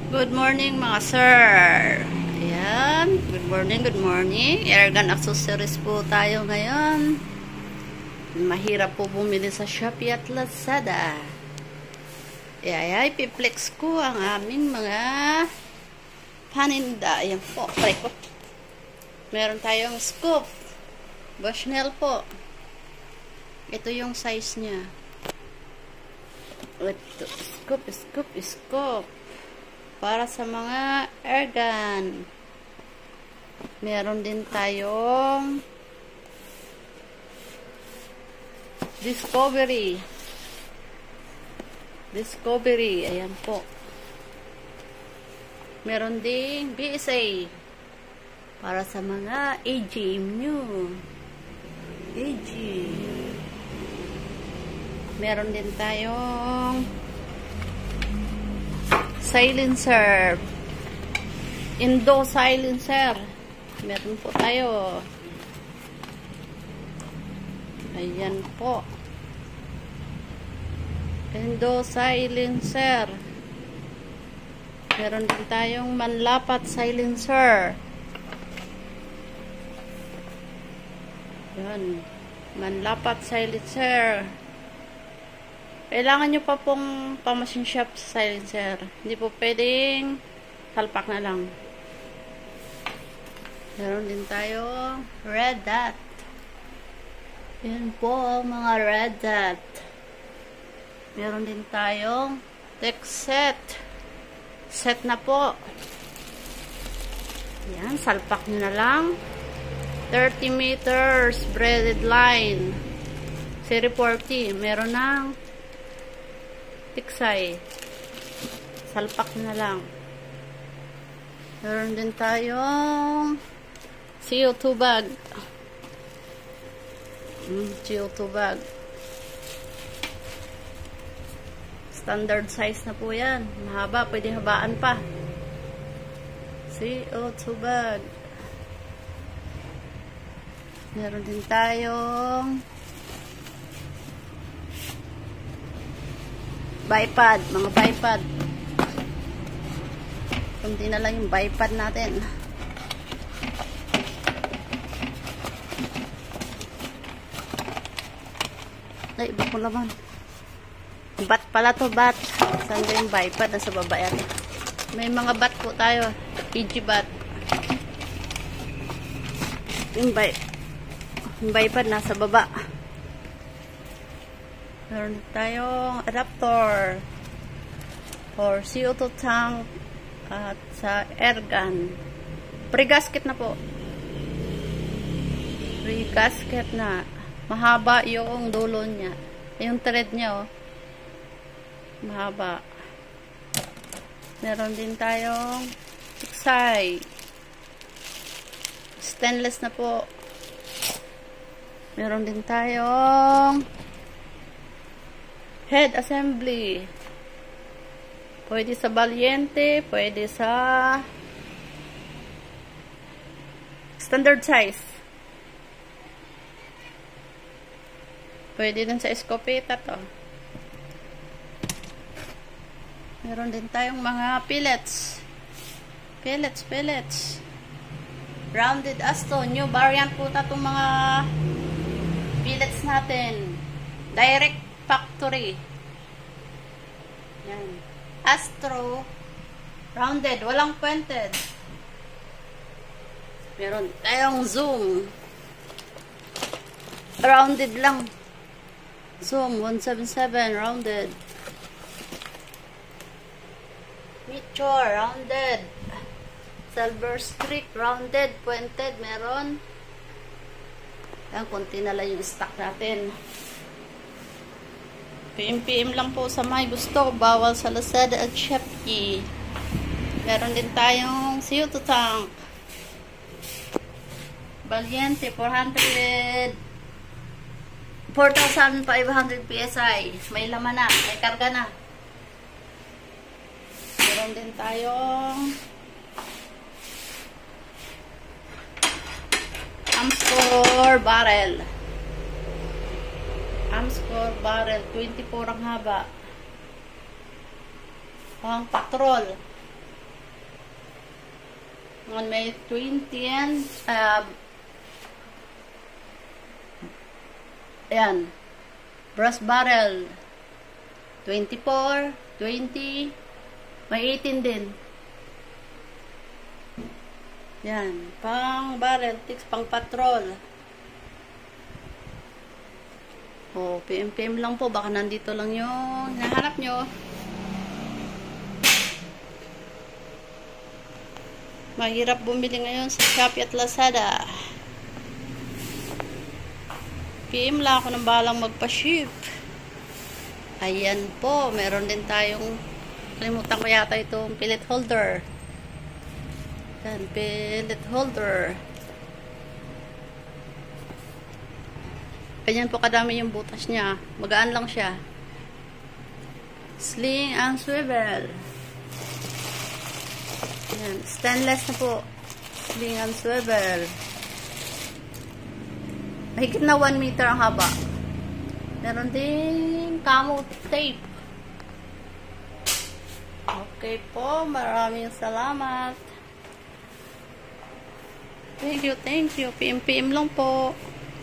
Good morning mga sir. Ayan. Good morning, good morning. Airgun accessories po tayo ngayon. Mahirap po bumili sa Shopee at Lazada. Ay, piplex ko ang aming mga paninda. Ayan po. Try ko. Meron tayong scoop. Bushnell po. Ito yung size niya. Ito. Scoop. Para sa mga airgun. Meron din tayong Discovery. Ayan po. Meron din BSA. Para sa mga AGM. Meron din tayong silencer. Indo silencer. Meron po tayo. Ayan po. Indo silencer. Meron din tayong manlapat silencer. Ayan. Manlapat silencer. Kailangan nyo pa pong pamachine shop sa silencer. Hindi po pwedeng salpak na lang. Meron din tayo red dot. Yan po mga red dot. Meron din tayong text set. Set na po. Yan, salpak nyo na lang. 30 meters braided line. Series 40. Meron ng tiksay. Salpak na lang. Meron din tayong CO2 bag. CO2 bag. Standard size na po yan. Mahaba. Pwede habaan pa. CO2 bag. Meron din tayong bipod, mga bipod. Kunti na lang yung bipod natin. Ay, iba ko naman. Bat pala to, bat. Saan ba yung bipod? Nasa baba yan. May mga bat po tayo. PG bat. Yung bipod nasa baba. Meron tayong adapter for CO2 tank at sa airgun. Pre-gasket na po. Pre-gasket na. Mahaba yung dulo niya. Yung thread niya, oh. Mahaba. Meron din tayong tiksay. Stainless na po. Meron din tayong head assembly. Pwede sa Valiente, pwede sa standard size. Pwede din sa escopeta to. Meron din tayong mga pellets. Pellets. Rounded Astro. New variant po itong mga pellets natin. Direct factory. Yan. Astro. Rounded. Walang pointed. Meron tayong zoom. Rounded lang. Zoom 177. Rounded. Meteor. Rounded. Silver streak. Rounded. Pointed. Meron. Yan. Kunti na lang yung stock natin. PM lang po sa may gusto. Bawal sa Lazada at Shopee. Meron din tayong CO2 tank. Valiente 4,500 PSI. May laman na. May karga na. Meron din tayong Amscore barrel. Amscore barrel, 24 ang haba. Pang patrol. On May 20, ayan, brass barrel, 24, 20, may 18 din. Yan, pang barrel, tiks, pang patrol. O, PM lang po, baka nandito lang yung hinahanap nyo. Mahirap bumili ngayon sa Shopee at Lazada. PM lang ako ng balang magpa-ship. Ayan po, meron din tayong, kalimutan ko yata itong pellet holder. Yan, pellet holder. Ganyan po kadami yung butas niya. Magaan lang siya. Sling and swivel. Yan, stainless na po. Sling and swivel. Mahigit na 1 meter ang haba. Meron din camo tape. Okay po, maraming salamat. Thank you. PM lang po.